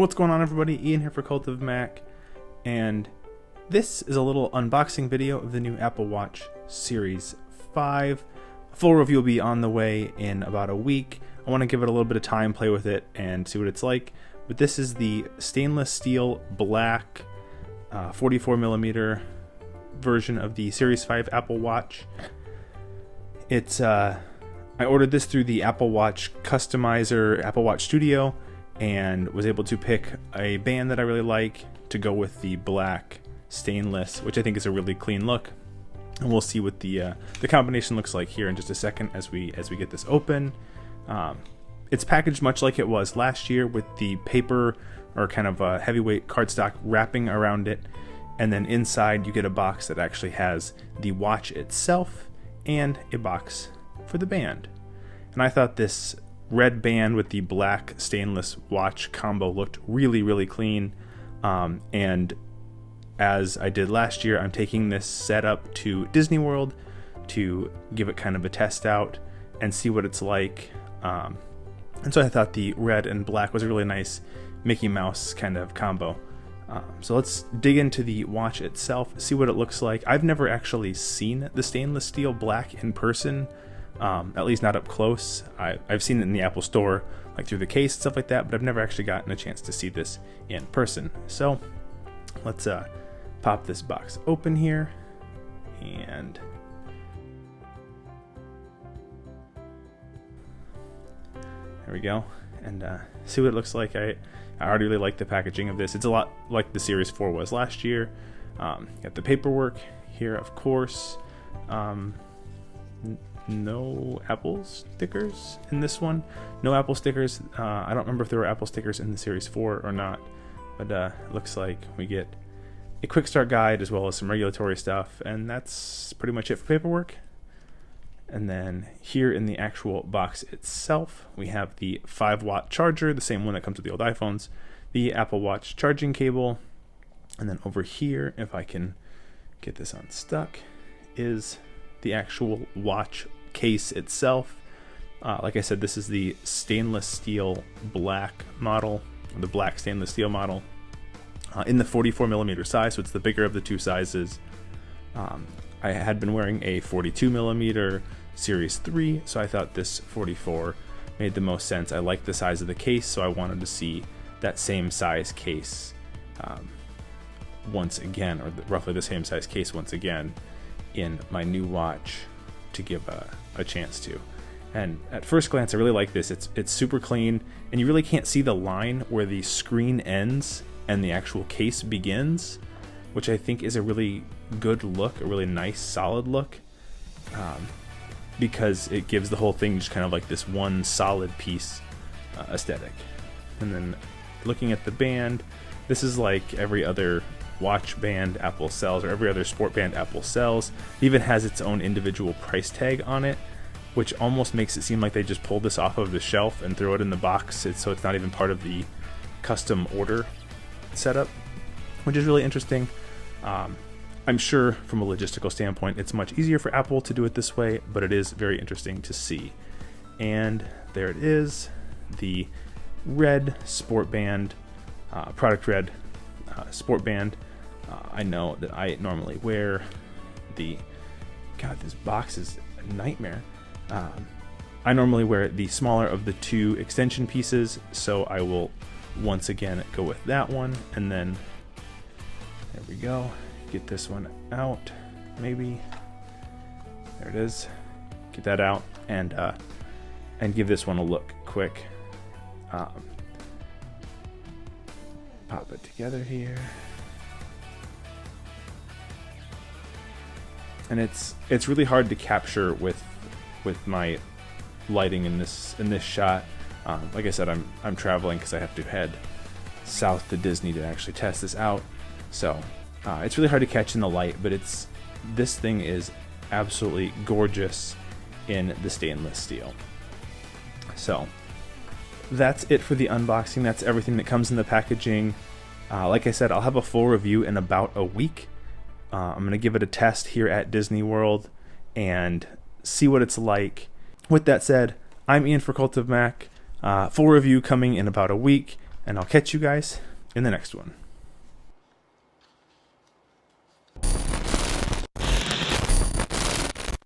What's going on, everybody? Ian here for Cult of Mac, and this is a little unboxing video of the new Apple Watch Series 5. A full review will be on the way in about a week. I want to give it a little bit of time, play with it, and see what it's like. But this is the stainless steel black 44mm version of the Series 5 Apple Watch. It's I ordered this through the Apple Watch Customizer, Apple Watch Studio, and was able to pick a band that I really like to go with the black stainless, which I think is a really clean look. And we'll see what the combination looks like here in just a second as we get this open. It's packaged much like it was last year, with the paper or kind of a heavyweight cardstock wrapping around it, and then inside you get a box that actually has the watch itself and a box for the band. And I thought this red band with the black stainless watch combo looked really clean, and as I did last year, I'm taking this setup to Disney World to give it kind of a test out and see what it's like. And so I thought the red and black was a really nice Mickey Mouse kind of combo. So let's dig into the watch itself, see what it looks like. I've never actually seen the stainless steel black in person, at least not up close. I've seen it in the Apple Store, like through the case and stuff like that, but I've never actually gotten a chance to see this in person. So let's pop this box open here, and there we go, and see what it looks like. I already really like the packaging of this. It's a lot like the Series 4 was last year. Got the paperwork here, of course. No Apple stickers in this one. No Apple stickers. I don't remember if there were Apple stickers in the Series 4 or not, but it looks like we get a quick start guide as well as some regulatory stuff, and that's pretty much it for paperwork. And then here in the actual box itself, we have the 5-watt charger, the same one that comes with the old iPhones, the Apple Watch charging cable, and then over here, if I can get this unstuck, is the actual watch case itself. Like I said, this is the stainless steel black model, the black stainless steel model, in the 44mm size, so it's the bigger of the two sizes. I had been wearing a 42mm Series 3, so I thought this 44 made the most sense. I liked the size of the case, so I wanted to see that same size case once again, or roughly the same size case once again, in my new watch to give a chance to. And at first glance, I really like this. It's super clean, and you really can't see the line where the screen ends and the actual case begins, which I think is a really good look, a really nice solid look, because it gives the whole thing just kind of like this one solid piece aesthetic. And then looking at the band, this is like every other watch band Apple sells, or every other sport band Apple sells. It even has its own individual price tag on it, which almost makes it seem like they just pulled this off of the shelf and threw it in the box, so it's not even part of the custom order setup, which is really interesting. I'm sure from a logistical standpoint it's much easier for Apple to do it this way, but it is very interesting to see. And there it is, the red sport band, product red sport band. I know that I normally wear the, God, this box is a nightmare. I normally wear the smaller of the two extension pieces, so I will once again go with that one. And then there we go, get this one out, maybe there it is, get that out, and give this one a look quick. Pop it together here, and it's really hard to capture with my lighting in this shot. Like I said, I'm traveling because I have to head south to Disney to actually test this out, so it's really hard to catch in the light, but this thing is absolutely gorgeous in the stainless steel. So that's it for the unboxing. That's everything that comes in the packaging. Like I said, I'll have a full review in about a week. I'm going to give it a test here at Disney World and see what it's like. With that said, I'm Ian for Cult of Mac. Full review coming in about a week. and I'll catch you guys in the next one.